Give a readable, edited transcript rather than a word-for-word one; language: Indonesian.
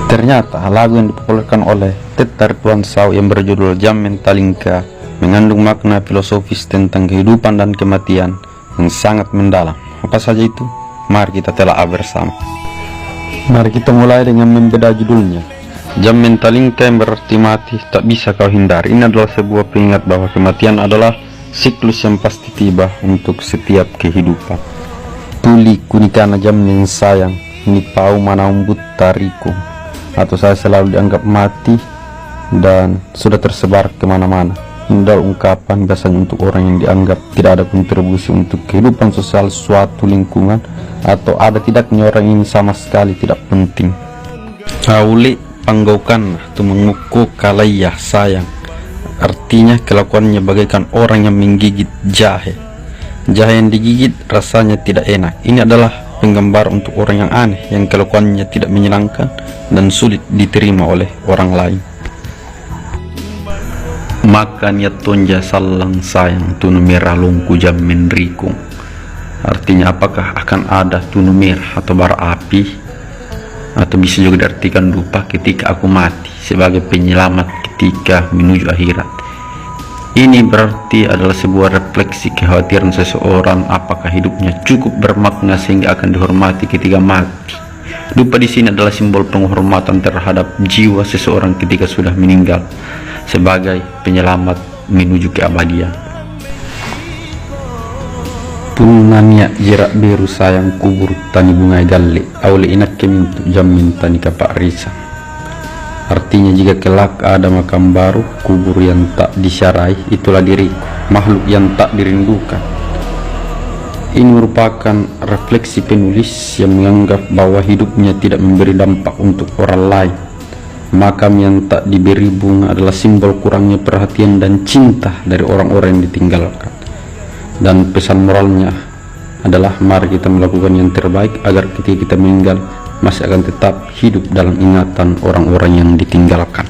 Ternyata lagu yang dipopulerkan oleh Ted Rituan Shah yang berjudul Jam Mentalingka mengandung makna filosofis tentang kehidupan dan kematian yang sangat mendalam. Apa saja itu? Mari kita telah bersama. Mari kita mulai dengan membedah judulnya. Jam Mentalingka yang berarti mati tak bisa kau hindari. Ini adalah sebuah pengingat bahwa kematian adalah siklus yang pasti tiba untuk setiap kehidupan. Tuli kunikana jam yang sayang, ini pau manaum tariku, atau saya selalu dianggap mati dan sudah tersebar kemana-mana. Ini adalah ungkapan biasanya untuk orang yang dianggap tidak ada kontribusi untuk kehidupan sosial suatu lingkungan, atau ada tidaknya orang ini sama sekali tidak penting. Auli panggaukan tu menguku kalayah sayang, artinya kelakuannya bagaikan orang yang menggigit jahe. Jahe yang digigit rasanya tidak enak. Ini adalah penggambar untuk orang yang aneh, yang kelakuannya tidak menyenangkan dan sulit diterima oleh orang lain. Maka niat tonja salang sayang tunu merah lungku jam menrikung, artinya apakah akan ada tunu merah atau bara api, atau bisa juga diartikan dupa ketika aku mati sebagai penyelamat ketika menuju akhirat. Ini berarti adalah sebuah refleksi kekhawatiran seseorang apakah hidupnya cukup bermakna sehingga akan dihormati ketika mati. Dupa di sini adalah simbol penghormatan terhadap jiwa seseorang ketika sudah meninggal sebagai penyelamat menuju keabadian. Punanya jerak biru sayang kubur tani bunga galle auli inak kemintu jamin tani kapak risa. Artinya jika kelak ada makam baru, kubur yang tak disyarai, itulah diriku, makhluk yang tak dirindukan. Ini merupakan refleksi penulis yang menganggap bahwa hidupnya tidak memberi dampak untuk orang lain. Makam yang tak diberi bunga adalah simbol kurangnya perhatian dan cinta dari orang-orang yang ditinggalkan. Dan pesan moralnya adalah mari kita melakukan yang terbaik agar ketika kita meninggal masih akan tetap hidup dalam ingatan orang-orang yang ditinggalkan.